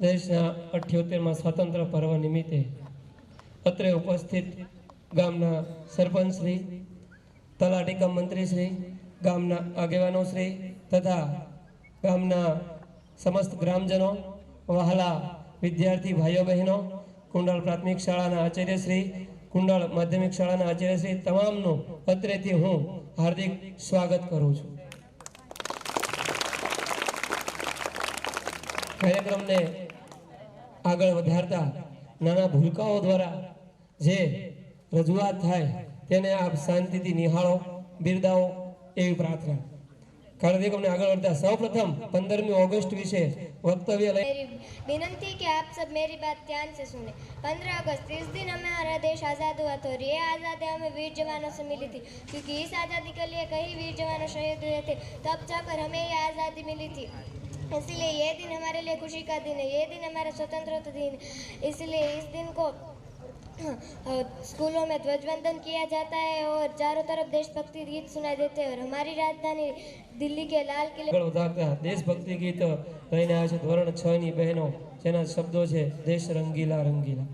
દેશના 78માં સ્વાતંત્ર્ય પર્વ નિમિત્તે અત્રે ઉપસ્થિત ગામના સરપંચશ્રી, તલાટી કમ મંત્રીશ્રી, ગામના આગેવાનોશ્રી તથા ગામના સમસ્ત ગ્રામજનો, વહાલા વિદ્યાર્થી ભાઈઓ બહેનો, કુંડાળ પ્રાથમિક શાળાના આચાર્યશ્રી, કુંડાળ માધ્યમિક શાળાના આચાર્યશ્રી તમામનું અત્રેથી હું હાર્દિક સ્વાગત કરું છું। કાર્યક્રમને આગળ વધારતા નાના ભૂલકાઓ દ્વારા જે રજૂઆત થાય તેને આપ શાંતિથી નિહાળો, બિરદાવો એવી પ્રાર્થના। કાર્યક્રમને આગળ વધતા સૌપ્રથમ 15મી ऑगस्ट વિશે वक्तव्य मेरी विनंती कि आप सब मेरी बात ध्यान से सुने। 15 अगस्त इस दिन हमारा देश आज़ाद हुआ था और ये आज़ादी हमें वीर जवानों से मिली थी, क्योंकि इस आज़ादी के लिए कई वीर जवानों शहीद हुए थे, तब जाकर हमें ये आज़ादी मिली थी। इसलिए ये दिन हमारे लिए खुशी का दिन है, ये दिन हमारा स्वतंत्रता दिन है। इसलिए इस दिन को स्कूलों में ध्वजवंदन किया जाता है और चारों तरफ देशभक्ति गीत सुनाई देते हैं। और हमारी राजधानी दिल्ली के लाल किले देशभक्ति गीत लईने आवे छे धोरण 6 ની બહેનો, જેના શબ્દો છે દેશ રંગીલા રંગીલા।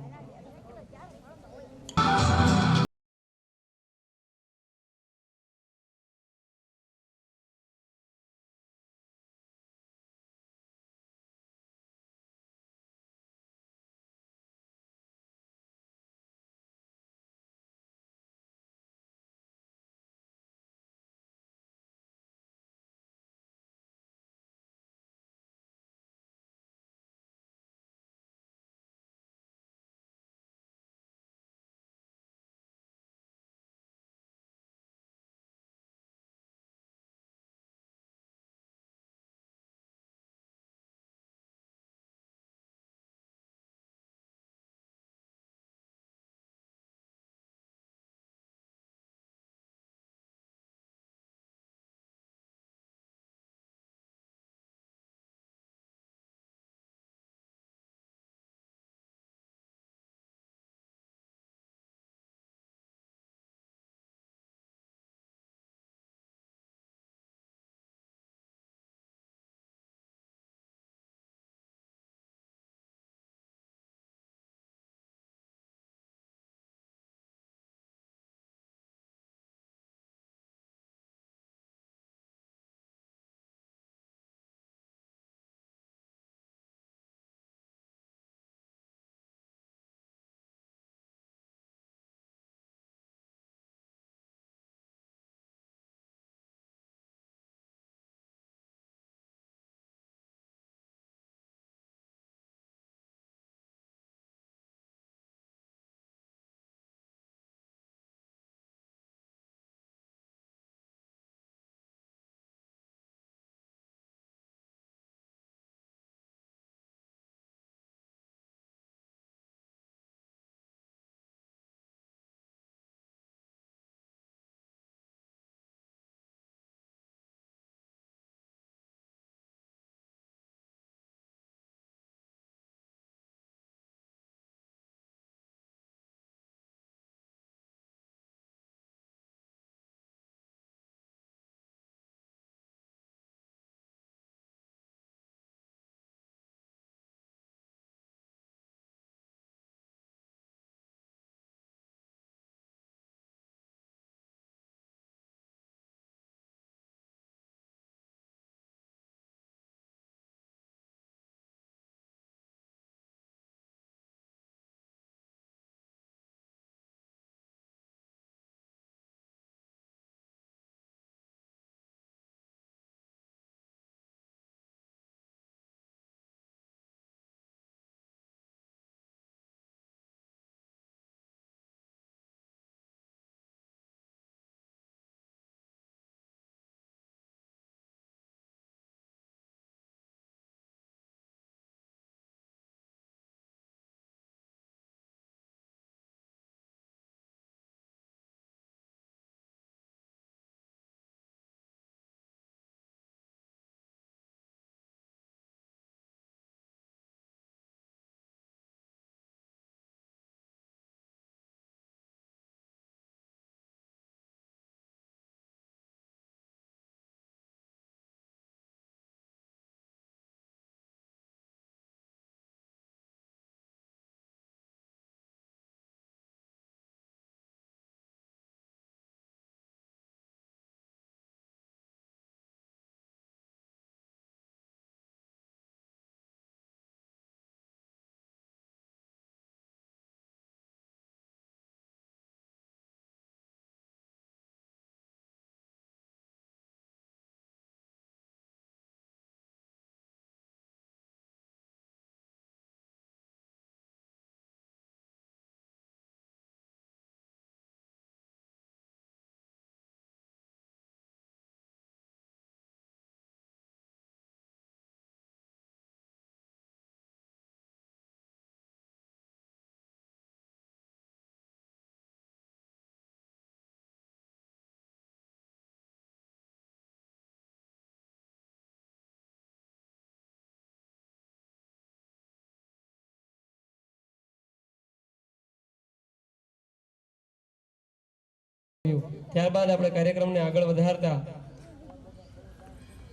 ત્યારબાદ આપણે કાર્યક્રમને આગળ વધારતા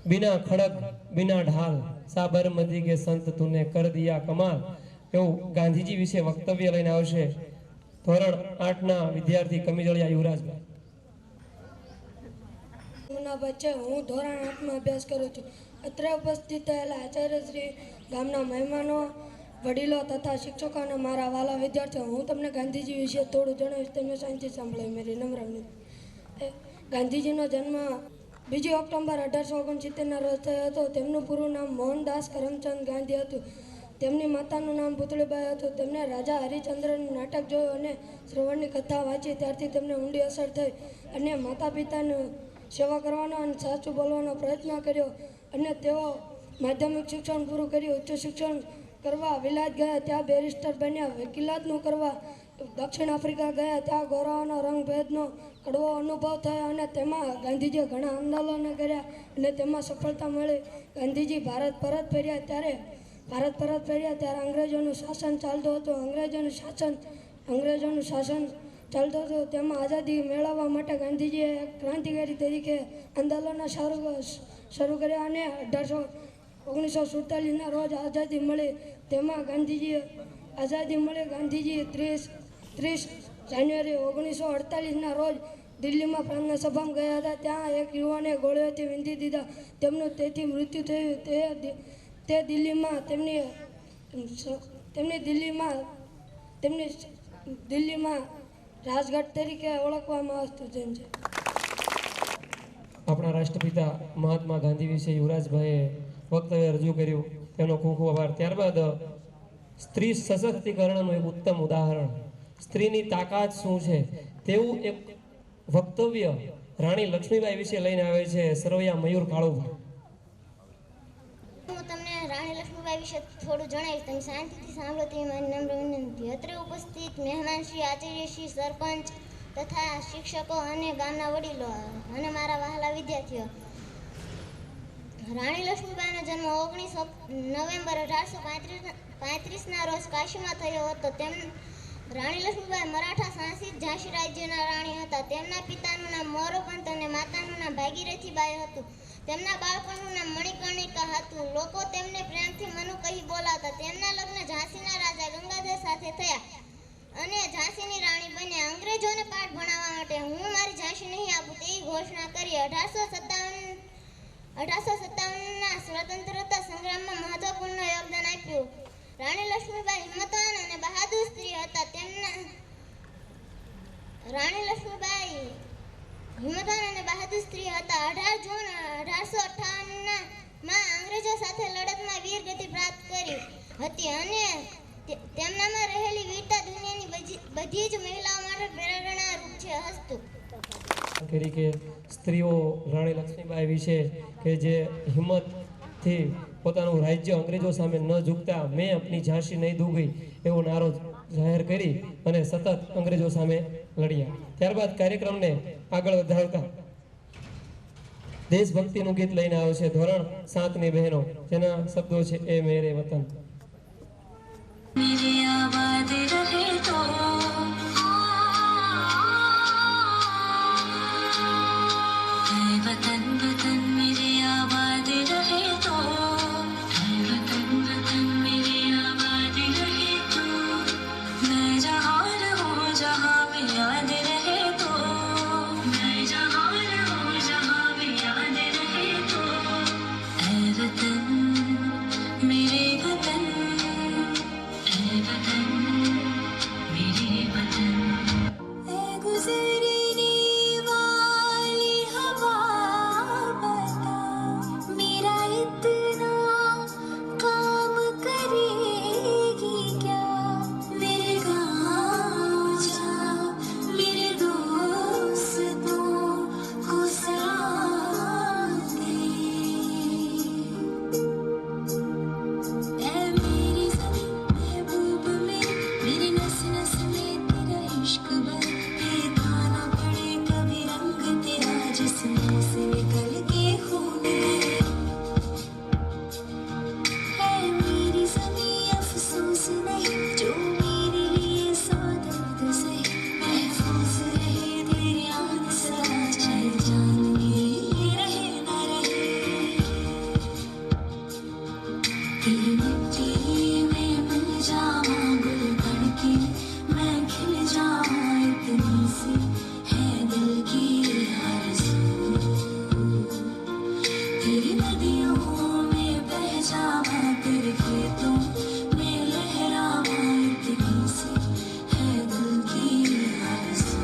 बिना खड़ग बिना ढाल साबरमती के संत तूने कर दिया कमाल એવું ગાંધીજી વિશે વક્તવ્ય લઈને આવશે ધોરણ 8 ના વિદ્યાર્થી કમિજળિયા યુવરાજભાઈ. ના બચ્ચે હું ધોરણ 8 માં અભ્યાસ કરું છું. અત્રે ઉપસ્થિત થયેલા આચાર્યશ્રી, ગામના મહેમાનો, વડીલો તથા શિક્ષકો અને મારા વાલા વિદ્યાર્થીઓ, હું તમને ગાંધીજી વિશે થોડું જણાવીશ. તમે શાંતિ સાંભળો. મારી નમ્ર વિનંતી. ગાંધીજીનો જન્મ 2 ઓક્ટોબર 1869ના રોજ થયો હતો. તેમનું પૂરું નામ મોહનદાસ કરમચંદ ગાંધી હતું. તેમની માતાનું નામ પુતળીબાઈ હતું. તેમને રાજા હરિશ્ચંદ્રનું નાટક જોયું અને શ્રવણની કથા વાંચી. ત્યારથી તેમને ઊંડી અસર થઈ અને માતા પિતાની સેવા કરવાનો અને સાચું બોલવાનો પ્રયત્ન કર્યો અને તેઓ માધ્યમિક શિક્ષણ પૂરું કર્યું. ઉચ્ચ શિક્ષણ કરવા વિલાયત ગયા, ત્યાં બેરિસ્ટર બન્યા. વકીલાતનું કરવા દક્ષિણ આફ્રિકા ગયા, ત્યાં ગોરાઓનો રંગભેદનો કડવો અનુભવ થયો અને તેમાં ગાંધીજીએ ઘણા આંદોલનો કર્યા અને તેમાં સફળતા મળી. ગાંધીજી ભારત પરત ફર્યા ત્યારે અંગ્રેજોનું શાસન ચાલતું હતું. અંગ્રેજોનું શાસન ચાલતું હતું. તેમાં આઝાદી મેળવવા માટે ગાંધીજીએ એક ક્રાંતિકારી તરીકે આંદોલનો શરૂ કર્યા અને 1947ના રોજ આઝાદી મળી. તેમાં ગાંધીજી 30 જાન્યુઆરી 1948ના રોજ દિલ્હીમાં પ્રાર્થના સભામાં ગયા હતા. ત્યાં એક યુવાને ગોળીઓથી વીંધી દીધા. તેમનું તેથી મૃત્યુ થયું. તે દિલ્હીમાં રાજઘાટ તરીકે ઓળખવામાં આવતું જેમ છે. આપણા રાષ્ટ્રપિતા મહાત્મા ગાંધી વિશે યુવરાજભાઈએ વક્તવ્ય રજૂ કર્યું, તેનો ખૂબ ખૂબ આભાર. ત્યારબાદ સ્ત્રી સશક્તિકરણનું એક ઉત્તમ ઉદાહરણ, સ્ત્રીની તાકાત શું છે તેવું એક વક્તવ્ય રાણી લક્ષ્મીબાઈ વિશે લઈને આવે છે સરવૈયા મયુર કાળુભાઈ. હું તમને રાણી લક્ષ્મીબાઈ વિશે થોડું જણાવીશ. તમે શાંતિથી સાંભળો તેવી મારી નમ્ર વિનંતી. અત્રે ઉપસ્થિત મહેમાનશ્રી, આચાર્યશ્રી, સરપંચ તથા શિક્ષકો અને ગામના વડીલો અને મારા વહાલા વિદ્યાર્થીઓ, રાણી લક્ષ્મીબાઈનો જન્મ 19 નવેમ્બર 1835ના રોજ કાશીમાં થયો હતો. રાણી લક્ષ્મીબાઈ મરાઠા શાસિત ઝાંસી રાજ્યના રાણી હતા. તેમના પિતાનું નામ મોરોપંત અને માતાનું નામ ભાગીરથીબાઈ હતું. તેમના બાળપણનું નામ મણિકર્ણિકા હતું. લોકો તેમને પ્રેમથી મનુ કહી બોલાવતા. તેમના લગ્ન ઝાંસીના રાજા ગંગાધર સાથે થયા અને ઝાંસીની રાણી બન્યા. અંગ્રેજોને પાઠ ભણાવવા માટે હું મારી ઝાંસી નહીં આપું તેવી ઘોષણા કરી. 1857ના સ્વતંત્રતા સંગ્રામમાં મહત્વપૂર્ણ યોગદાન આપ્યું. રાણી લક્ષ્મીબાઈ હિંમતવાન અને બહાદુર સ્ત્રી હતા. રાણી લક્ષ્મીબાઈ હિંમતવાન અને બહાદુર સ્ત્રી હતા. 18 જૂન 1858માં અંગ્રેજો સાથે લડતમાં વીર ગતિ પ્રાપ્ત કરી હતી અને તેમનામાં રહેલી વીરતા દુનિયાની બધી જ મહિલાઓ માટે પ્રેરણારૂપ છે. હસ્તુ કે સ્ત્રીઓ રાણી લક્ષ્મીબાઈ વિશે કે જે હિંમતથી પોતાનું રાજ્ય અંગ્રેજો સામે ન ઝૂકતા, મેં આપની ઝાંસી નહીં દૂંગી એવો નારો જાહેર કરી અને સતત અંગ્રેજો સામે લડ્યા. ત્યારબાદ કાર્યક્રમને આગળ વધારતા દેશભક્તિનું ગીત લઈને આવે છે ધોરણ 7ની બહેનો, જેના શબ્દો છે એ મેરે વતન. मेरी आबाद रहे तो वतन वतन मेरी आबाद रहे तो, वतन वतन मेरी आबाद रहे तो, मैं जहाँ रहूँ जहाँ भी याद रहे तो, मैं जहाँ रहूँ जहाँ भी याद रहे तो, ऐ वतन मेरे वतन तेरी नदियों में बह जावा, तेरे खेतों में लहरावा, इतनी सी है दिल की आरज़ू।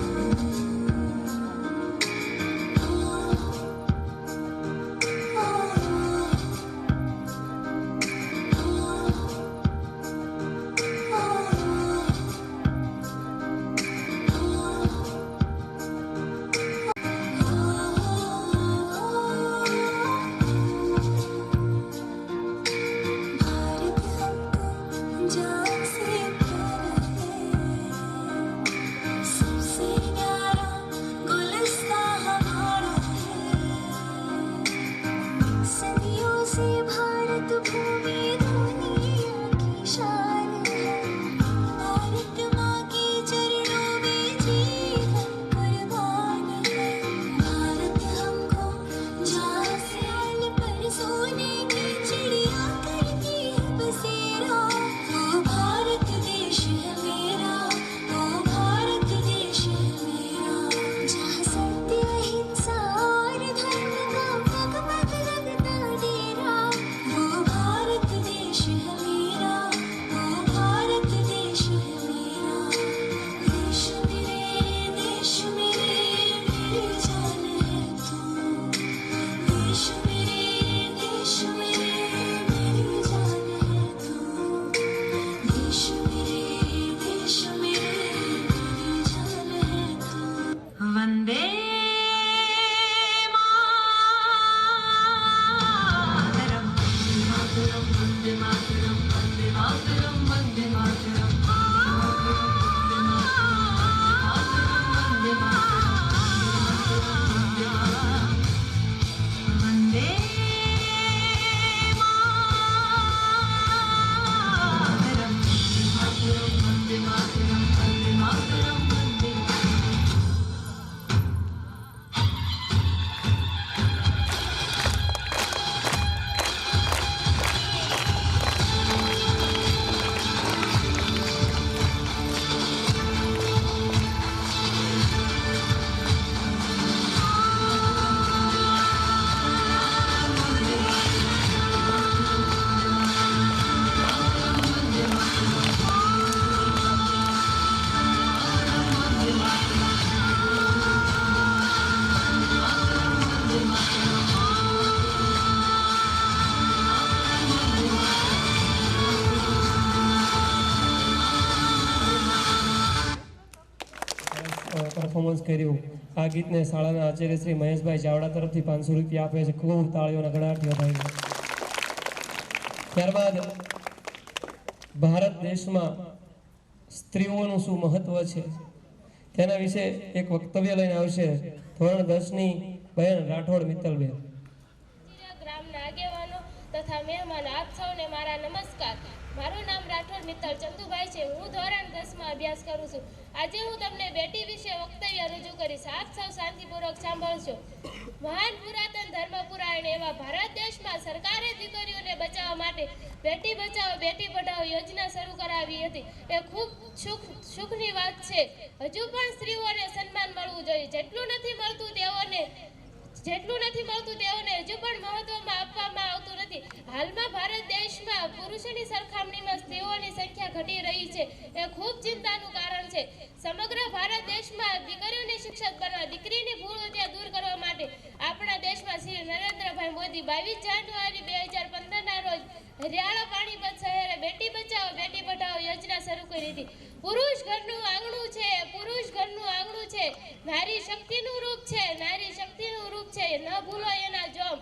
भारत हमको जान से प्यारा है, सबसे प्यारा गुलिस्तान हमारा है। सदियों से भारत भूमि दुनिया की शान है, भारत माँ के चरणों में जीवन कुर्बान है। भारत हमको जान से हाल पर सोने की चिड़िया करती है बसेरा। वो भारत देश है मेरा, वो भारत देश है मेरा, जहाँ सत्य अहिंसा और धर्म का भगवत लगता डेरा। वो भारत देश है मेरा, वो भारत देश है मेरा। देश मेरे मेरी जान है तू। देश मेरे मेरी जान है तू। देश मेरे मेरी जान है तू। वंदे मातरम, वंदे मातरम, वंदे मातरम, वंदे मातरम, वंदे मातरम, वंदे मातरम, वंदे मातरम, वंदे मातरम, वंदे પરફોર્મન્સ કર્યું. આ ગીતને શાળાના આચાર્ય શ્રી મહેશભાઈ ચાવડા તરફથી 500 રૂપિયા આપે છે. ખૂબ તાળીઓના ગળાથી વધાવી. ત્યારબાદ ભારત દેશમાં સ્ત્રીઓનું શું મહત્વ છે તેના વિશે એક વક્તવ્ય લઈને આવશે ધોરણ 10ની બહેન રાઠોડ મિત્તલબેન. ગ્રામના આગેવાનો તથા મહેમાન આપ સૌને મારા નમસ્કાર. મારું નામ રાઠોડ મિત્તલ ચંદુભાઈ છે. હું ધોરણ 10માં અભ્યાસ કરું છું. આજે હું તમને બેટી વિશે વક્તવ્ય રજૂ કરીશ. આપ સૌ શાંતિપૂર્વક સાંભળશો. મહાન પુરાતન ધર્મ પુરાણ એવા ભારત દેશમાં સરકારે દીકરીઓને બચાવવા માટે બેટી બચાવો બેટી પઢાઓ યોજના શરૂ કરાવી હતી. એ ખૂબ સુખની વાત છે. હજુ પણ સ્ત્રીઓને સન્માન મળવું જોઈએ. જેટલું નથી મળતું તેઓને હજુ પણ મહત્વમાં આપવામાં આવતું નથી. હાલમાં ભારત દેશમાં પુરુષોની સરખામણીમાં સ્ત્રીઓની સંખ્યા ઘટી રહી છે. એ ખૂબ ચિંતાનું કારણ છે. સમગ્ર ભારત દેશમાં દીકરીઓને શિક્ષિત કરવા, દીકરીની ભૂલ હત્યા દૂર કરવા માટે આપણા દેશમાં શ્રી નરેન્દ્રભાઈ મોદી 22 જાન્યુઆરી 2015ના રોજ હરિયાણા પાણીપત શહેરે બેટી બચાવો બેટી પઢાઓ યોજના શરૂ કરી હતી. પુરુષ ઘરનું આંગણું છે, નારી શક્તિનું રૂપ છે, છે. ન ભૂલો એના જોમ.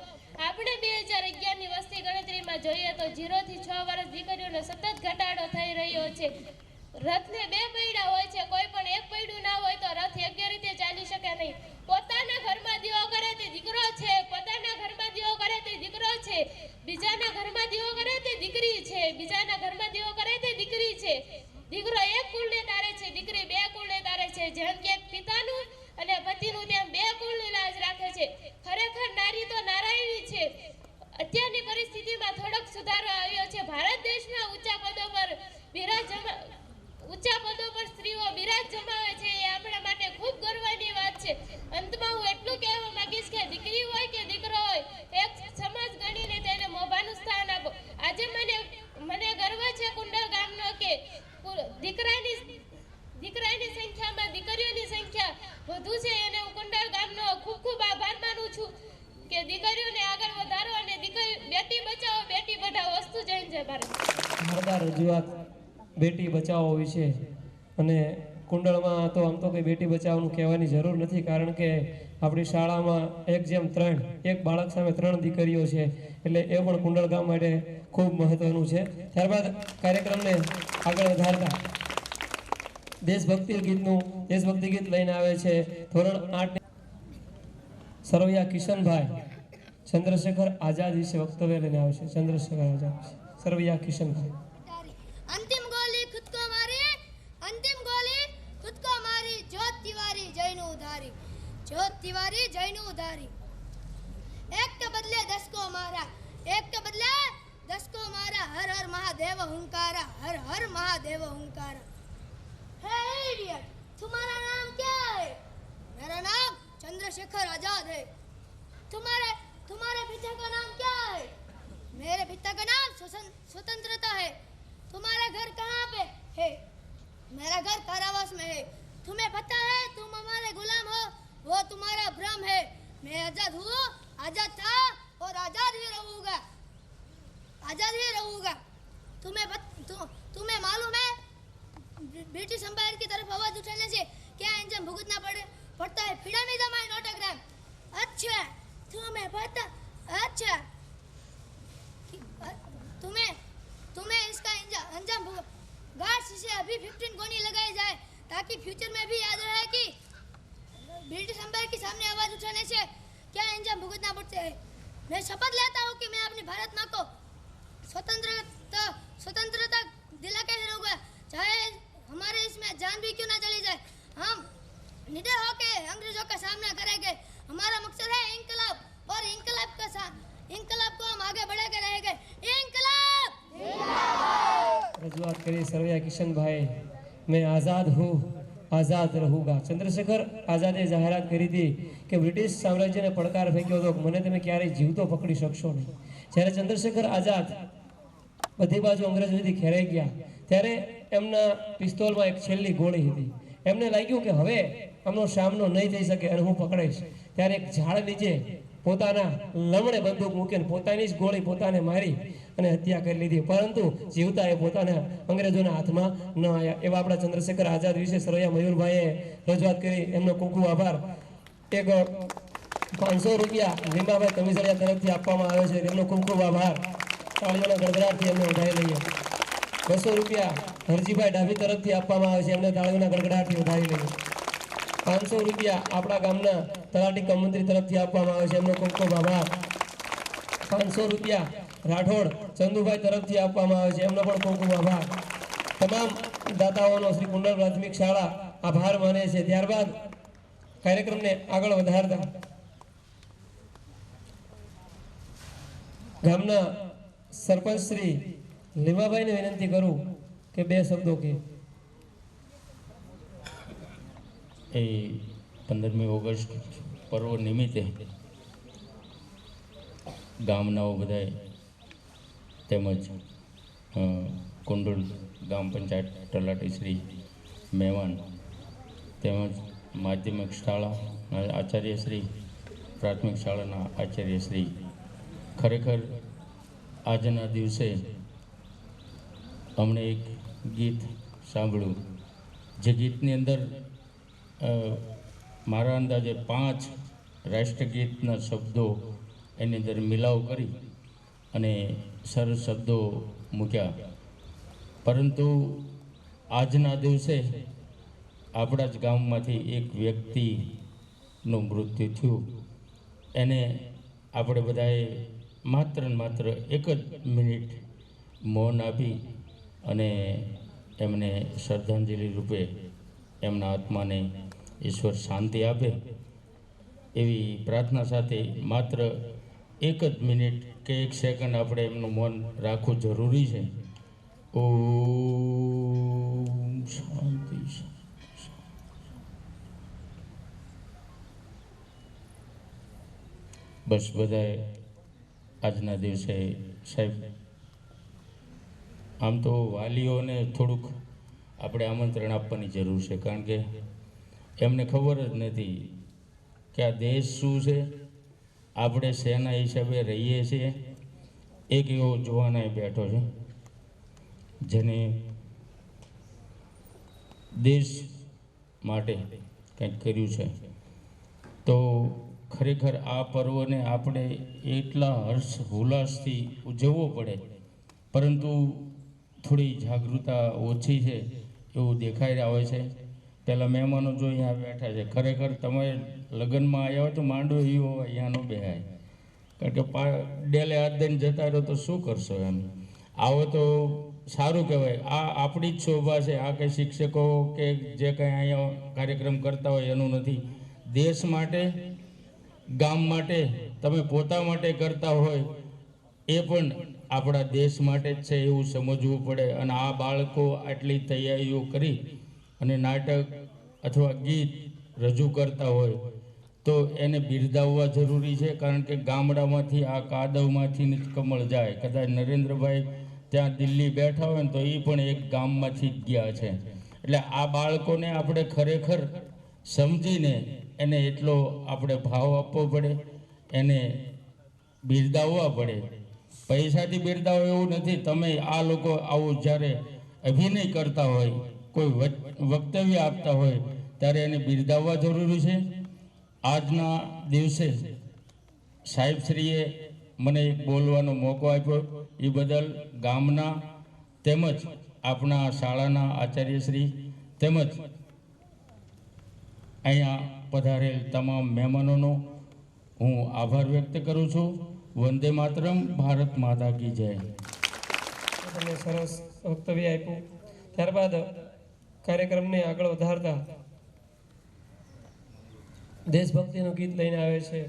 આપણે 2011ની વસ્તી ગણતરીમાં જોઈએ તો 0 થી 6 વર્ષ દીકરીઓનો સતત ઘટાડો થઈ રહ્યો છે. રથને 2 પૈડા હોય છે, કોઈ પણ એક પૈડું ના હોય તો રથ યોગ્ય રીતે ચાલી શકે નહીં. પોતાના ઘરમાં દીવો કરે તે દીકરો છે, પોતાના ઘરમાં દીવો કરે તે દીકરો છે. બીજાના ઘરમાં દીવો કરે તે દીકરી છે, બીજાના ઘરમાં દીવો કરે તે દીકરી છે. દીકરો એક કુળને તારે છે, દીકરી 2 કુળને તારે છે. જેમ કે પિતાનું અને પતિનું તેમ 2 કુળની લાજ રાખે છે. ખરેખર નારી તો નારાયણી છે. અત્યારની પરિસ્થિતિમાં થોડોક સુધારો આવ્યો છે. ભારત દેશના ઊંચા પદો પર સ્ત્રીઓ બિરાજ જમાવે છે. એ આપણા માટે ખૂબ ગર્વની વાત છે. અંતમાં હું એટલું કહેવા માંગીશ કે દીકરી હોય કે દીકરો હોય, એક કે દીકરીઓને આગળ વધારો અને બેટી બચાવો બેટી પઢાઓ. વસ્તુ જૈન જય ભારત. જોરદાર રજૂઆત બેટી બચાવો વિશે. અને કુંડળમાં તો આમ તો કંઈ બેટી બચાવવાનું કહેવાની જરૂર નથી, કારણ કે આપણી શાળામાં 1:3 એક બાળક સામે 3 દીકરીઓ છે, એટલે એ પણ કુંડળ ગામ માટે ખૂબ મહત્વનું છે. ત્યારબાદ કાર્યક્રમને આગળ વધારતા દેશભક્તિ ગીત લઈને આવે છે ધોરણ 8 સરવૈયા કિશનભાઈ ચંદ્રશેખર આઝાદ વિશે વક્તવ્ય લઈને આવે છે. ચંદ્રશેખર આઝાદ સરવૈયા કિશનભાઈ. अंतिम गोली खुद को मारी, अंतिम गोली खुद को मारी, ज्योत तिवारी जैन उधारी, ज्योत तिवारी जैन उधारी. एक के बदले 10 को मारा, एक के बदले 10 को मारा, हर हर महादेव हुंकारा, हर हर महादेव हुंकारा. हे इडियट, तुम्हारा नाम क्या है? मेरा नाम चंद्रशेखर आजाद है. तुम्हारे पिता का नाम क्या है? मेरे पिता का नाम स्वतंत्रता है. तुम्हारा घर कहाँ पे है? मेरा घर कारावास में है. तुम्हें पता है तुम हमारे गुलाम हो, वो तुम्हारा भ्रम है. मैं आजाद हूँ, आजाद था और आजाद ही रहूँगा, आजाद ही रहूँगा. तुम्हें मालूम है ब्रिटिश एम्पायर की तरफ आवाज उठाने से क्या अंजाम भुगतना पड़ता है? Freedom is my not a crime. अच्छा तुम्हें पता, अच्छा तुम्हें इसका अंजाम गार्ड्स से अभी 15 गोली लगाई जाए ताकि फ्यूचर में भी याद रहे कि ब्रिटिश एम्पायर के सामने आवाज उठाने से क्या अंजाम भुगतना पड़ता है. मैं शपथ लेता हूँ कि मैं अपनी भारत माँ को स्वतंत्रता दिला के रहूँगा, चाहे हमारे इसमें जान भी क्यों ना चली जाए. हम निडर होकर अंग्रेजों का सामना करेंगे. हमारा मकसद है इंकलाब, और इंकलाब को हम आगे बढ़ा के रहेंगे. इंकलाब. રજૂઆત કરી સરવૈયા કિશનભાઈ. મેં આઝાદ હું, આઝાદ રહુંગા. ચંદ્રશેખર આઝાદે જાહેરાત કરી હતી કે બ્રિટિશ સામ્રાજ્યને પડકાર ફેંક્યો હતો કે મને તમે ક્યારેય જીવતો પકડી શકશો નહીં. જ્યારે ચંદ્રશેખર આઝાદ બધી બાજુ અંગ્રેજોથી ખેરાઈ ગયા ત્યારે એમના પિસ્તોલમાં એક છેલ્લી ગોળી હતી. એમને લાગ્યું કે હવે આમનો સામનો નહીં થઈ શકે અને હું પકડાઈશ. ત્યારે એક ઝાડ નીચે પોતાના લમણે બંદૂક મૂકીને પોતાની જ ગોળી પોતાને મારી અને હત્યા કરી લીધી. પરંતુ જીવતા એ પોતાના અંગ્રેજોના હાથમાં ન આવ્યા. એવા આપણા ચંદ્રશેખર આઝાદ વિશે સરવૈયા મયુરભાઈએ રજૂઆત કરી. એમનો ખૂબ ખૂબ આભાર. એક 500 રૂપિયા લીંબાભાઈ કમિસરિયા તરફથી આપવામાં આવે છે. તેમનો ખૂબ ખૂબ આભાર. તાળીઓના ગડગડાટથી એમને વધારી લઈએ. 200 રૂપિયા હરજીભાઈ ડાભી તરફથી આપવામાં આવે છે. એમને તાળીઓના ગડગડાટથી વધારી લઈએ. 500 રૂપિયા આપણા ગામના તલાટી કમ મંત્રી તરફથી આપવામાં આવે છે. એમનો ખૂબ ખૂબ આભાર. 500 રૂપિયા રાઠોડ ચંદુભાઈ તરફથી આપવામાં આવે છે. એમનો પણ ખૂબ ખૂબ આભાર. તમામ દાતાઓનો શ્રી કુંડળ પ્રાથમિક શાળા આભાર માને છે. ત્યારબાદ કાર્યક્રમને આગળ વધારતા ગામના સરપંચ શ્રી લીમાભાઈને વિનંતી કરું કે 2 શબ્દો કહે. એ 15મી ઓગસ્ટ પર્વ નિમિત્તે ગામનાઓ બધાએ તેમજ કુંડળ ગામ પંચાયત તલાટી શ્રી મહેમાન તેમજ માધ્યમિક શાળા આચાર્યશ્રી પ્રાથમિક શાળાના આચાર્યશ્રી, ખરેખર આજના દિવસે અમને એક ગીત સાંભળ્યું, જે ગીતની અંદર મારા અંદાજે 5 રાષ્ટ્રગીતના શબ્દો એની અંદર મિલાવ કરી અને સરસ શબ્દો મૂક્યા. પરંતુ આજના દિવસે આપણા જ ગામમાંથી એક વ્યક્તિનું મૃત્યુ થયું. એને આપણે બધાએ માત્ર ને માત્ર 1 જ મિનિટ મૌન આપી અને એમને શ્રદ્ધાંજલિ રૂપે એમના આત્માને ઈશ્વર શાંતિ આપે એવી પ્રાર્થના સાથે માત્ર 1 જ મિનિટ કે 1 સેકન્ડ આપણે એમનું મૌન રાખવું જરૂરી છે. ઓમ શાંતિ. બસ બધાએ આજના દિવસે સાહેબ, આમ તો વાલીઓને થોડુંક આપણે આમંત્રણ આપવાની જરૂર છે, કારણ કે એમને ખબર જ નથી કે આ દેશ શું છે, આપણે શેના હિસાબે રહીએ છીએ. એક એવો જુવાનાએ બેઠો છે જેને દેશ માટે કંઈક કર્યું છે. તો ખરેખર આ પર્વને આપણે એટલા હર્ષ ઉલ્લાસથી ઉજવવો પડે, પરંતુ થોડી જાગૃતતા ઓછી છે એવું દેખાઈ આવે છે. પહેલાં મહેમાનો જો અહીંયા બેઠા છે, ખરેખર તમે લગ્નમાં આવ્યા હોય તો માંડવો એવો અહીંયા ન બેહાય, કારણ કે ડેલે હાથ દઈને જતા રહો તો શું કરશો એમ. આવો તો સારું કહેવાય. આ આપણી જ શોભા છે. આ કંઈ શિક્ષકો કે જે કંઈ અહીંયા કાર્યક્રમ કરતા હોય એનું નથી. દેશ માટે, ગામ માટે, તમે પોતા માટે કરતા હોય એ પણ આપણા દેશ માટે જ છે એવું સમજવું પડે. અને આ બાળકો આટલી તૈયારીઓ કરી અને નાટક અથવા ગીત રજૂ કરતા હોય તો એને બિરદાવવા જરૂરી છે, કારણ કે ગામડામાંથી આ કાદવમાંથી જ કમળ જાય. કદાચ નરેન્દ્રભાઈ ત્યાં દિલ્હી બેઠા હોય ને તો એ પણ એક ગામમાંથી જ ગયા છે. એટલે આ બાળકોને આપણે ખરેખર સમજીને એને એટલો આપણે ભાવ આપવો પડે, એને બિરદાવવા પડે. પૈસાથી બિરદાવો એવું નથી. તમે આ લોકો આવું જ્યારે અભિનય કરતા હોય, કોઈ વક્તવ્ય આપતા હોય ત્યારે એને બિરદાવવા જરૂરી છે. આજના દિવસે સાહેબશ્રીએ મને એક બોલવાનો મોકો આપ્યો, એ બદલ ગામના તેમજ આપણા શાળાના આચાર્યશ્રી તેમજ અહીંયા પધારેલ તમામ મહેમાનોનો હું આભાર વ્યક્ત કરું છું. વંદે માતરમ. ભારત માતા કી જય. તમે સરસ વક્તવ્ય આપ્યું. ત્યારબાદ કાર્યક્રમને આગળ વધારતા દેશભક્તિનું ગીત લઈને આવે છે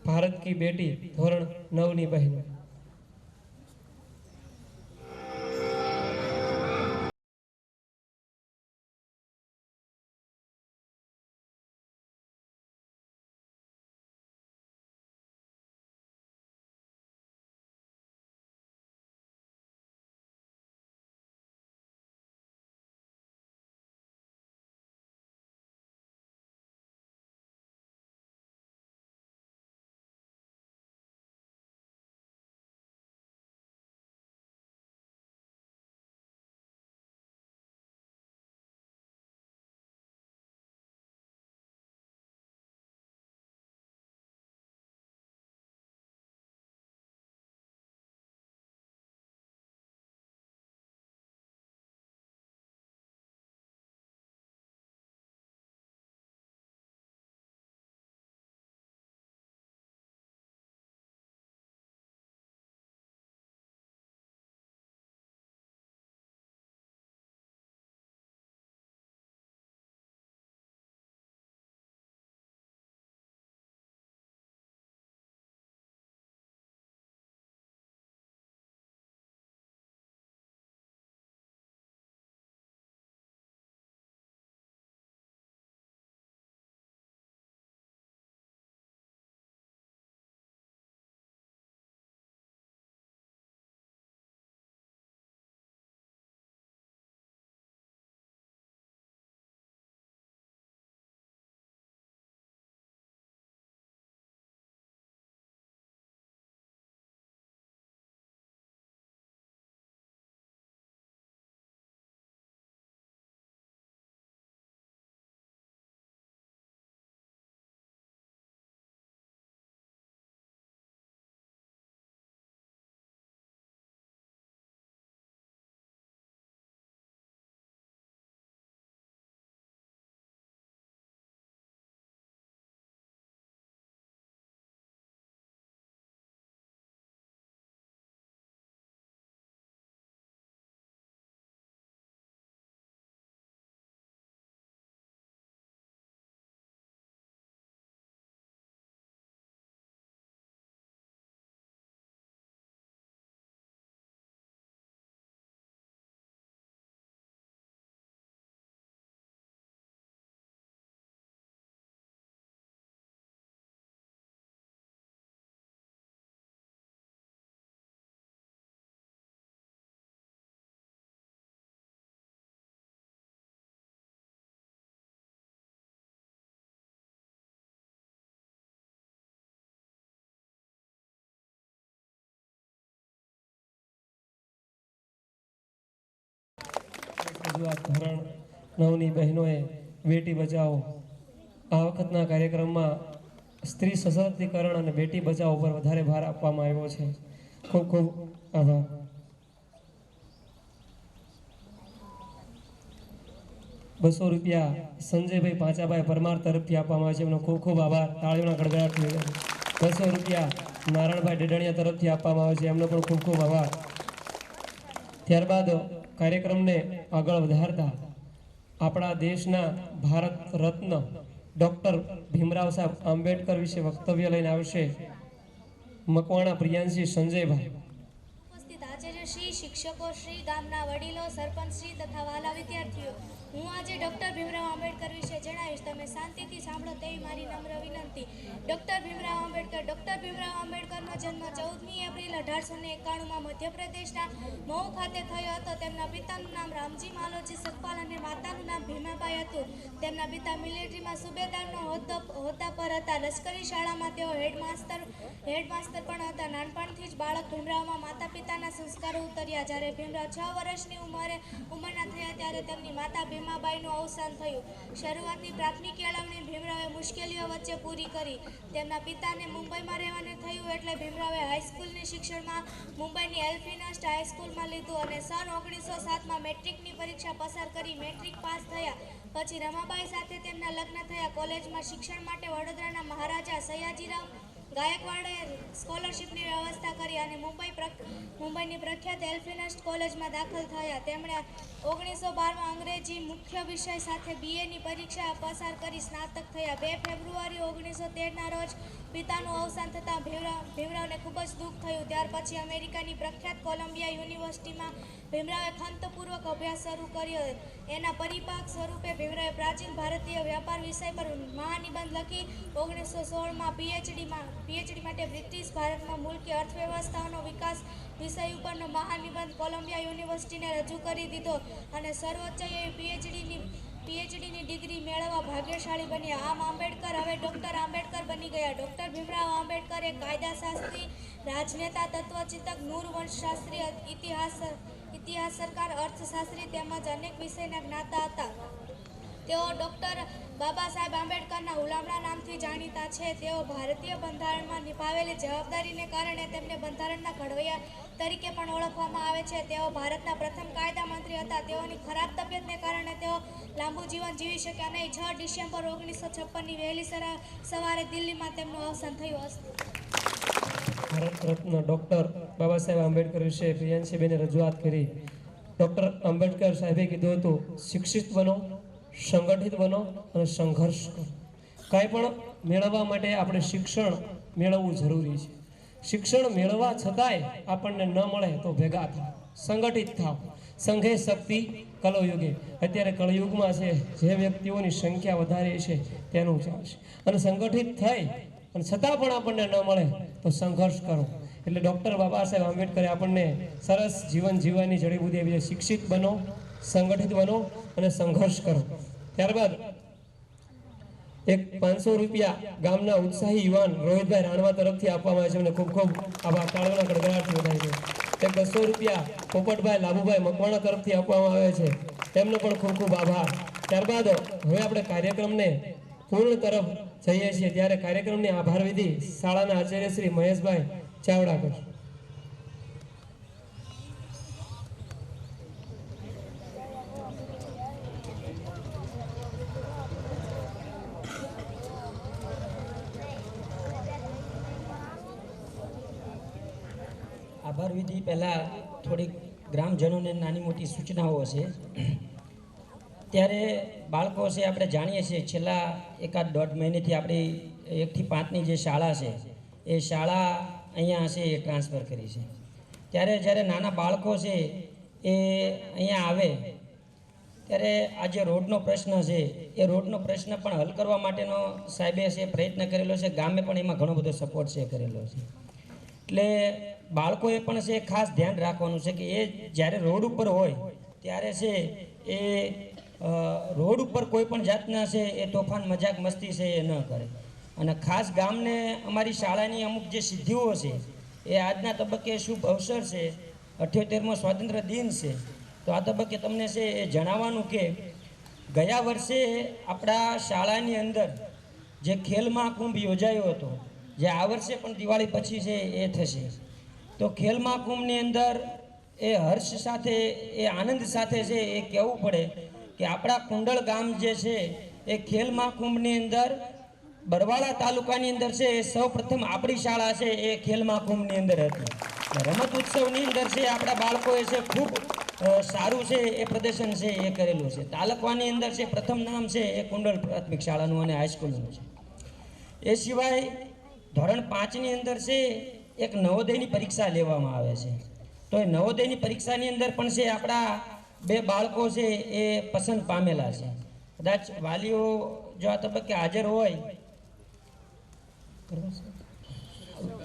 ભારત કી બેટી ધોરણ 9ની બહેનો. રજૂઆત ધોરણ 9ની બહેનોએ બેટી બચાવો આ વખતના કાર્યક્રમમાં સ્ત્રી સશક્તિકરણ અને બેટી બચાવો પર વધારે ભાર આપવામાં આવ્યો છે. ખૂબ ખૂબ આભાર. ₹200 સંજયભાઈ પાંચાભાઈ પરમાર તરફથી આપવામાં આવે છે. એમનો ખૂબ ખૂબ આભાર. તાળીઓના ગડગડાટથી ₹200 નારાયણભાઈ ડેડણિયા તરફથી આપવામાં આવે છે. એમનો પણ ખૂબ ખૂબ આભાર. ત્યારબાદ કાર્યક્રમને આગળ વધારતા આપણા દેશના ભારત રત્ન ડૉક્ટર ભીમરાવ સાહેબ આંબેડકર વિશે વક્તવ્ય લઈને આવશે મકવાણા પ્રિયાંશી સંજયભાઈ. ઉપસ્થિત આચાર્યશ્રી, શિક્ષકો શ્રી, ગામના વડીલો, સરપંચ શ્રી તથા વાલા વિદ્યાર્થીઓ, હું આજે ડૉક્ટર ભીમરાવ આંબેડકર વિશે જણાવીશ. તમે શાંતિથી સાંભળો તેવી મારી નમ્ર વિનંતી. ડૉક્ટર ભીમરાવ આંબેડકરનો જન્મ 14મી એપ્રિલ 1891માં મધ્યપ્રદેશના મહુ ખાતે થયો હતો. તેમના પિતાનું નામ રામજી માલોજી સતપાલ અને માતાનું નામ ભીમાબાઈ હતું. તેમના પિતા મિલિટરીમાં સુબેદારનો હોદ્દા પર હતા. લશ્કરી શાળામાં તેઓ હેડમાસ્ટર પણ હતા. નાનપણથી જ બાળક ભીમરાવમાં માતા પિતાના સંસ્કારો ઉતર્યા. જ્યારે ભીમરાવ 6 વર્ષની ઉંમરના થયા ત્યારે તેમની માતા ભીમાબાઈનું અવસાન થયું. શરૂઆતની પ્રાથમિક કેળવણી ભીમરાવે મુશ્કેલીઓ વચ્ચે પૂરી કરી. તેમના પિતાને મુંબઈમાં રહેવાનું થયું એટલે ભીમરાવે હાઈસ્કૂલની શિક્ષણમાં મુંબઈની એલ્ફિનસ્ટ હાઈસ્કૂલમાં લીધું અને સન 1907માં મેટ્રિકની પરીક્ષા પસાર કરી મેટ્રિક પાસ થયા. પછી રમાબાઈ સાથે તેમના લગ્ન થયા. કોલેજમાં શિક્ષણ માટે વડોદરાના મહારાજા સયાજીરાવ ગાયકવાડે સ્કોલરશીપની વ્યવસ્થા કરી અને મુંબઈની પ્રખ્યાત એલ્ફિનસ્ટ કોલેજમાં દાખલ થયા. તેમણે 1912માં અંગ્રેજી મુખ્ય વિષય સાથે BAની પરીક્ષા પસાર કરી સ્નાતક થયા. 2 ફેબ્રુઆરી 1913ના રોજ પિતાનું અવસાન થતાં ભીમરાવને ખૂબ જ દુઃખ થયું. ત્યાર પછી અમેરિકાની પ્રખ્યાત કોલંબિયા યુનિવર્સિટીમાં ભીમરાવે ખંતપૂર્વક અભ્યાસ શરૂ કર્યો. એના પરિપાક સ્વરૂપે ભીમરાવે પ્રાચીન ભારતીય વ્યાપાર વિષય પર મહાનિબંધ લખી 1916માં PhD માટે બ્રિટિશ ભારતમાં મુલકી અર્થવ્યવસ્થાનો વિકાસ વિષય ઉપરનો મહાનિબંધ કોલંબિયા યુનિવર્સિટીને રજૂ કરી દીધો અને સર્વોચ્ચ એવી PhDની ડિગ્રી મેળવવા ભાગ્યશાળી બન્યા. આમ આંબેડકર હવે ડૉક્ટર આંબેડકર બની ગયા. ડૉક્ટર ભીમરાવ આંબેડકર એક કાયદાશાસ્ત્રી, રાજનેતા, તત્વચિંતક, નૂર વંશશાસ્ત્રી, ઇતિહાસકાર, અર્થશાસ્ત્રી તેમજ અનેક વિષયના જ્ઞાતા હતા. તેઓ ડૉક્ટર બાબા સાહેબ આંબેડકરના હુલામણા નામથી જાણીતા છે. તેઓ ભારતીય બંધારણમાં નિભાવેલી જવાબદારીને કારણે તેમને બંધારણના ઘડવૈયા તરીકે પણ ઓળખવામાં આવે છે. તેઓ ભારતના પ્રથમ કાયદા મંત્રી હતા. તેઓની ખરાબ તબિયતને કારણે તેઓ લાંબુ જીવન જીવી શક્યા નહીં. 6 ડિસેમ્બર 1956ની વહેલી સવારે દિલ્હીમાં તેમનું અવસાન થયું હતું. ભારત રત્ન ડૉક્ટર બાબા સાહેબ આંબેડકર વિશે પ્રિયાંશીબેને રજૂઆત કરી. ડૉક્ટર આંબેડકર સાહેબે કીધું હતું, શિક્ષિત બનો, સંગઠિત બનો અને સંઘર્ષ કરો. કાંઈ પણ મેળવવા માટે આપણે શિક્ષણ મેળવવું જરૂરી છે. શિક્ષણ મેળવવા છતાંય આપણને ન મળે તો ભેગા થાવ, સંગઠિત થાવ. સંઘે શક્તિ કલયુગે. અત્યારે કળયુગમાં છે જે વ્યક્તિઓની સંખ્યા વધારે છે તેનું ચાલશે. અને સંગઠિત થઈ અને છતાં પણ આપણને ન મળે તો સંઘર્ષ કરો. એટલે ડૉક્ટર બાબા સાહેબ આંબેડકરે આપણને સરસ જીવન જીવવાની જડીબુદ્ધિ આપી છે. શિક્ષિત બનો, સંગઠિત બનો અને સંઘર્ષ કરો. ત્યારબાદ એક ₹500 ગામના ઉત્સાહી યુવાન રોહિતભાઈ રાણવા તરફથી આપવામાં આવે છે. અને ખૂબ ખૂબ આભાર. તાળીઓના ગડગડાટથી વધારે છે. એક ₹200 પોપટભાઈ લાભુભાઈ મકવાણા તરફથી આપવામાં આવે છે. તેમનો પણ ખૂબ ખૂબ આભાર. ત્યારબાદ હવે આપણે કાર્યક્રમને પૂર્ણ તરફ જઈએ છીએ ત્યારે કાર્યક્રમની આભાર વિધિ શાળાના આચાર્ય શ્રી મહેશભાઈ ચાવડા કરશે. આભાર વિધિ પહેલાં થોડીક ગ્રામજનોને નાની મોટી સૂચનાઓ છે. ત્યારે બાળકો છે આપણે જાણીએ છીએ છેલ્લા 1-1.5 મહિનેથી આપણી 1 થી 5ની જે શાળા છે એ શાળા અહીંયા છે એ ટ્રાન્સફર કરી છે. ત્યારે જ્યારે નાના બાળકો છે એ અહીંયા આવે ત્યારે આ જે રોડનો પ્રશ્ન છે એ રોડનો પ્રશ્ન પણ હલ કરવા માટેનો સાહેબે છે પ્રયત્ન કરેલો છે. ગામે પણ એમાં ઘણો બધો સપોર્ટ છે કરેલો છે. એટલે બાળકોએ પણ છે ખાસ ધ્યાન રાખવાનું છે કે એ જ્યારે રોડ ઉપર હોય ત્યારે છે એ રોડ ઉપર કોઈ પણ જાતના છે એ તોફાન મજાક મસ્તી છે એ ન કરે. અને ખાસ ગામને અમારી શાળાની અમુક જે સિદ્ધિઓ છે એ આજના તબક્કે શુભ અવસર છે. 78મો સ્વાતંત્ર્ય દિન છે તો તો આ તબક્કે તમને છે એ જણાવવાનું કે ગયા વર્ષે આપણા શાળાની અંદર જે ખેલ મહાકુંભ યોજાયો હતો, જે આ વર્ષે પણ દિવાળી પછી છે એ થશે, તો ખેલ મહાકુંભની અંદર એ હર્ષ સાથે, એ આનંદ સાથે છે એ કહેવું પડે કે આપણા કુંડળ ગામ જે છે એ ખેલ મહાકુંભની અંદર બરવાળા તાલુકાની અંદર છે એ સૌ પ્રથમ આપણી શાળા છે એ ખેલ મહાકુંભની અંદર હતી. રમત ઉત્સવની અંદર છે આપણા બાળકોએ છે ખૂબ સારું છે એ પ્રદર્શન છે એ કરેલું છે. તાલુકાની અંદર છે પ્રથમ નામ છે એ કુંડળ પ્રાથમિક શાળાનું અને હાઈસ્કૂલનું છે. એ સિવાય ધોરણ 5ની અંદર છે એક નવોદયની પરીક્ષા લેવામાં આવે છે. તો એ નવોદયની પરીક્ષાની અંદર પણ છે આપણા 2 બાળકો છે એ પસંદ પામેલા છે. કદાચ વાલીઓ જો આ તબક્કે હાજર હોય,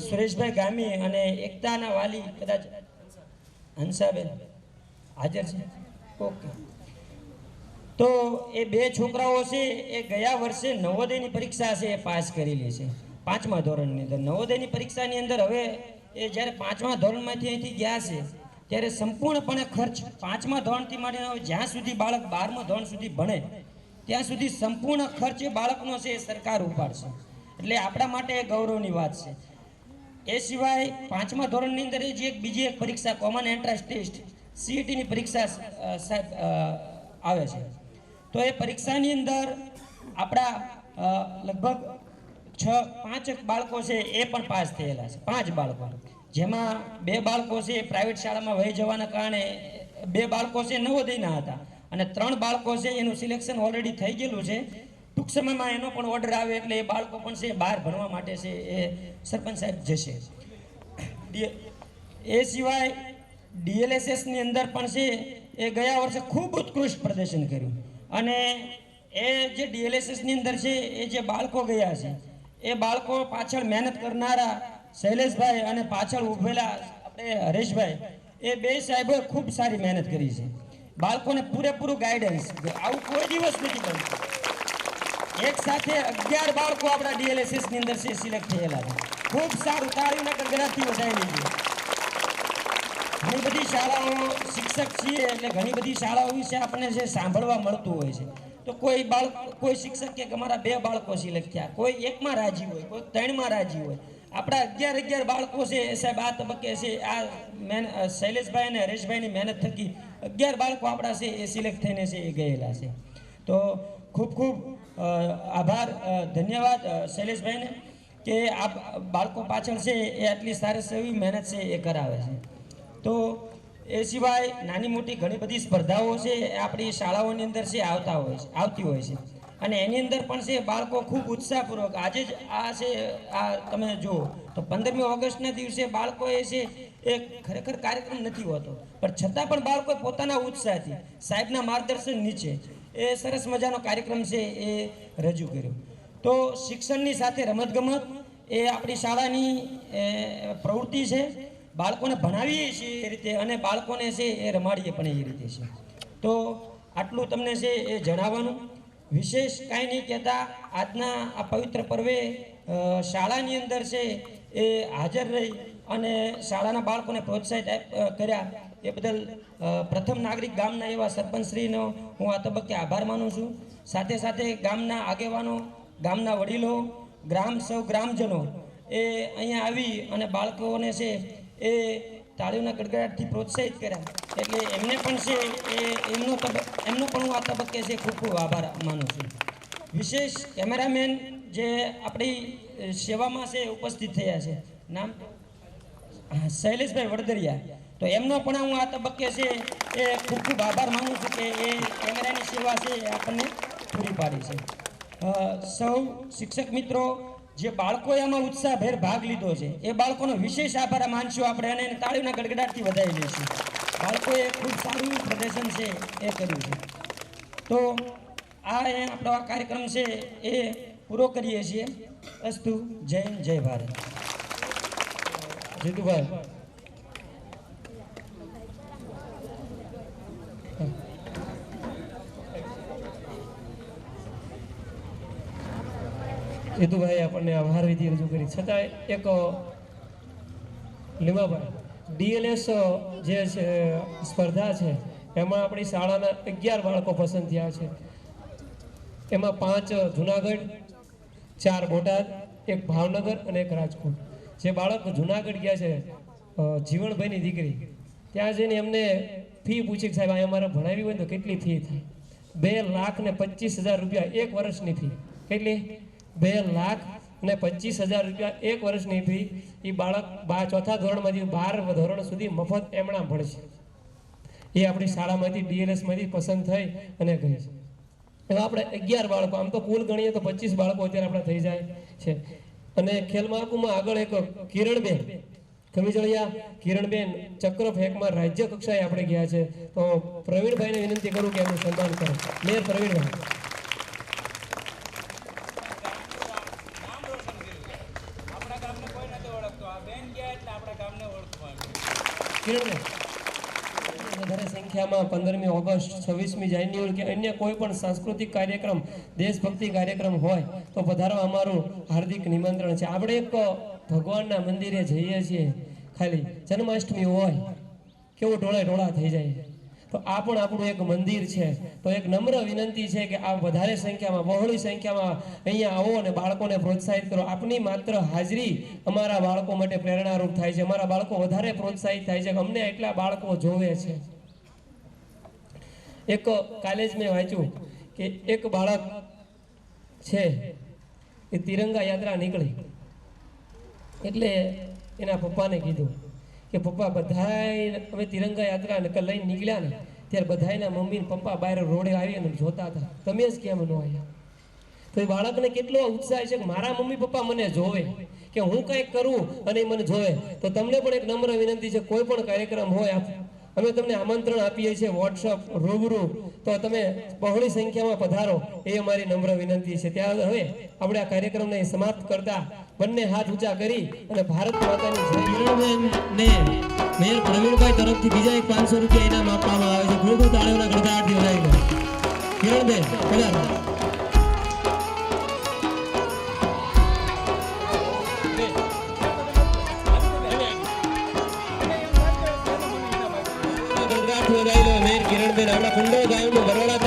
સુરેશભાઈ ગામી અને એકતાના વાલી કદાચ હંસાબેન હાજર છે. ઓકે, તો એ 2 છોકરાઓ છે એ ગયા વર્ષે નવોદયની પરીક્ષા છે એ પાસ કરેલી છે 5મા ધોરણની અંદર. નવોદયની પરીક્ષાની અંદર હવે એ જ્યારે 5મા ધોરણમાંથી અહીંથી ગયા છે ત્યારે સંપૂર્ણપણે ખર્ચ 5મા ધોરણથી માંડીને હવે જ્યાં સુધી બાળક 12મા ધોરણ સુધી ભણે ત્યાં સુધી સંપૂર્ણ ખર્ચ એ બાળકનો છે એ સરકાર ઉપાડશે. એટલે આપણા માટે એ ગૌરવની વાત છે. એ સિવાય 5મા ધોરણની અંદર જે બીજી એક પરીક્ષા કોમન એન્ટ્રન્સ ટેસ્ટ CETની પરીક્ષા સાહેબ આવે છે. તો એ પરીક્ષાની અંદર આપણા લગભગ 5 બાળકો છે એ પણ પાસ થયેલા છે. 5 બાળકો, જેમાં 2 બાળકો છે પ્રાઇવેટ શાળામાં વહી જવાના કારણે 2 બાળકો છે નવોદયના હતા અને 3 બાળકો છે એનું સિલેક્શન ઓલરેડી થઈ ગયેલું છે. ટૂંક સમયમાં એનો પણ ઓર્ડર આવે એટલે એ બાળકો પણ છે બહાર ભણવા માટે છે એ સરપંચ સાહેબ જશે. એ સિવાય DLSSની અંદર પણ છે એ ગયા વર્ષે ખૂબ ઉત્કૃષ્ટ પ્રદર્શન કર્યું અને એ જે DLSSની અંદર છે એ જે બાળકો ગયા છે એ બાળકો પાછળ મહેનત કરનારા શૈલેષભાઈ અને પાછળ ઊભેલા આપણે હરેશભાઈ, એ 2 સાહેબોએ ખૂબ સારી મહેનત કરી છે. બાળકોને પૂરેપૂરું ગાઈડન્સ, આવું કોઈ દિવસ નથી બન્યું. એક સાથે 11 બાળકો આપણા DLSSની અંદર છે સિલેક્ટ થયેલા છે. ખૂબ સારું, તાળીના ગડગડાટથી વધાવી લીધી. ઘણી બધી શાળાઓ શિક્ષક છીએ એટલે ઘણી બધી શાળાઓ વિશે આપણને જે સાંભળવા મળતું હોય છે. તો કોઈ શિક્ષક કે અમારા 2 બાળકો સિલેક્ટ થયા, કોઈ 1માં રાજી હોય, કોઈ 3માં રાજી હોય. આપણા 11 બાળકો છે સાહેબ આ તબક્કે છે આ શૈલેષભાઈ અને હરેશભાઈની મહેનત થકી 11 બાળકો આપણા છે એ સિલેક્ટ થઈને છે એ ગયેલા છે. તો ખૂબ ખૂબ આભાર, ધન્યવાદ શૈલેષભાઈને કે આ બાળકો પાછળ છે એ આટલી સરસ એવી મહેનત છે એ કરાવે છે. તો એ સિવાય નાની મોટી ઘણી બધી સ્પર્ધાઓ છે એ આપણી શાળાઓની અંદર છે આવતી હોય છે અને એની અંદર પણ છે બાળકો ખૂબ ઉત્સાહપૂર્વક, આજે જ આ છે આ તમે જુઓ તો 15મી ઓગસ્ટના દિવસે બાળકોએ છે એ ખરેખર કાર્યક્રમ નથી હોતો પણ છતાં પણ બાળકોએ પોતાના ઉત્સાહથી સાહેબના માર્ગદર્શન નીચે એ સરસ મજાનો કાર્યક્રમ છે એ રજૂ કર્યો. તો શિક્ષણની સાથે રમતગમત એ આપણી શાળાની પ્રવૃત્તિ છે. બાળકોને ભણાવીએ છીએ એ રીતે અને બાળકોને છે એ રમાડીએ પણ એ રીતે છે. તો આટલું તમને છે એ જણાવવાનું, વિશેષ કાંઈ નહીં કહેતા. આજના આ પવિત્ર પર્વે શાળાની અંદર છે એ હાજર રહી અને શાળાના બાળકોને પ્રોત્સાહિત કર્યા એ બદલ પ્રથમ નાગરિક ગામના એવા સરપંચશ્રીનો હું આ તબક્કે આભાર માનું છું. સાથે સાથે ગામના આગેવાનો, ગામના વડીલો, સૌ ગ્રામજનો એ અહીંયા આવી અને બાળકોને છે એ તાળીઓના ગડગડાટથી પ્રોત્સાહિત કર્યા એટલે એમને પણ છે એમનો પણ હું આ તબક્કે છે ખૂબ ખૂબ આભાર માનું છું. વિશેષ કેમેરામેન જે આપણી સેવામાં છે ઉપસ્થિત થયા છે, નામ શૈલેષભાઈ વડદરિયા, તો એમનો પણ હું આ તબક્કે છે એ ખૂબ ખૂબ આભાર માનું છું કે એ કેમેરાની સેવા છે એ આપણને પૂરી પાડી છે. સૌ શિક્ષક મિત્રો જે બાળકોએ આમાં ઉત્સાહભેર ભાગ લીધો છે એ બાળકોનો વિશેષ આભાર માનશું આપણે અને એને તાળીના ગડગડાટથી વધાવી લઈશું. બાળકોએ ખૂબ સારું પ્રદર્શન છે એ કર્યું છે. તો આપણો આ કાર્યક્રમ છે એ પૂરો કરીએ છીએ. અસ્તુ. જય હિન્દ, જય ભારત. જીતુભાઈ આપણને આભાર વિધિ રજૂ કરી. છતાં એક લીમાભાઈ DLS જે છે સ્પર્ધા છે એમાં આપણી શાળાના 11 બાળકો પસંદ થયા છે. એમાં 5 જુનાગઢ, 4 બોટાદ, 1 ભાવનગર અને 1 રાજકોટ. જે બાળક જુનાગઢ ગયા છે, જીવણભાઈની દીકરી, ત્યાં જઈને એમને ફી પૂછી કે સાહેબ અહીંયા અમારે ભણાવી હોય તો કેટલી ફી થાય? 2,25,000 રૂપિયા 1 વર્ષની ફી. કેટલી? 2,25,000 રૂપિયા 1 વર્ષની ફી. એ બાળક 4થા ધોરણમાંથી 12 ધોરણ સુધી મફત એમણા ભણશે. એ આપણી શાળામાંથી ડીએલએસમાંથી પસંદ થઈ અને ગઈ છે. એવા આપણે 11 બાળકો, આમ તો કુલ ગણીએ તો 25 બાળકો અત્યારે આપણે થઈ જાય છે. અને ખેલ મહાકુંભમાં આગળ એક કિરણબેન ખમીજળિયા, કિરણબેન ચક્ર ફેંકમાં રાજ્ય કક્ષાએ આપણે ગયા છે. તો પ્રવીણભાઈને વિનંતી કરું કે એનું સન્માન કરો. મેયર પ્રવીણભાઈ. કિરણબેન વધારે સંખ્યામાં 15મી ઓગસ્ટ, 26મી જાન્યુઆરી કે અન્ય કોઈ પણ સાંસ્કૃતિક કાર્યક્રમ, દેશભક્તિ કાર્યક્રમ હોય તો પધારવા અમારું હાર્દિક નિમંત્રણ છે. આપણે એક ભગવાનના મંદિરે જઈએ છીએ, ખાલી જન્માષ્ટમી હોય કેવું ટોળા થઈ જાય. તો આ પણ આપણું એક મંદિર છે. તો એક નમ્ર વિનંતી છે કે આ વધારે સંખ્યામાં, બહોળી સંખ્યામાં અહીંયા આવો અને બાળકોને પ્રોત્સાહિત કરો. આપની માત્ર હાજરી અમારા બાળકો માટે પ્રેરણારૂપ થાય છે. અમારા બાળકો વધારે પ્રોત્સાહિત થાય છે કે અમને એટલા બાળકો જોવે છે. એક કાલે જ મેં વાંચ્યું કે એક બાળક છે એ તિરંગા યાત્રા નીકળી એટલે એના પપ્પાને કીધું કે પપ્પા બધાય અમે તિરંગા યાત્રા લઈને નીકળ્યા ને ત્યારે બધાયના મમ્મી ને પપ્પા બહાર રોડે આવીને જોતા હતા, તમે જ કેમ ન આવ્યા? તો એ બાળકને કેટલો ઉત્સાહ છે કે મારા મમ્મી પપ્પા મને જોવે, કે હું કંઈક કરું અને એ મને જોવે. તો તમને પણ એક નમ્ર વિનંતી છે, કોઈ પણ કાર્યક્રમ હોય અમે તમને આમંત્રણ આપીએ છીએ વોટ્સઅપ રૂબરૂ, તો તમે બહોળી સંખ્યામાં પધારો એ અમારી નમ્ર વિનંતી છે. ત્યાં હવે આપણે આ કાર્યક્રમને સમાપ્ત કરતા બંને હાથ ઊંચા કરી અને ભારત માતાની જય. કિરણબેનને મેયર પ્રવીણભાઈ તરફથી બીજા એક 500 રૂપિયા ઇનામ આપવામાં આવે છે. ખૂબ ખૂબ તાળીઓના ગડગડાટથી વધાવી લો. કિરણબેન પધારો. કિરણબેન આપણા કુંડળ ગામનું બરોડા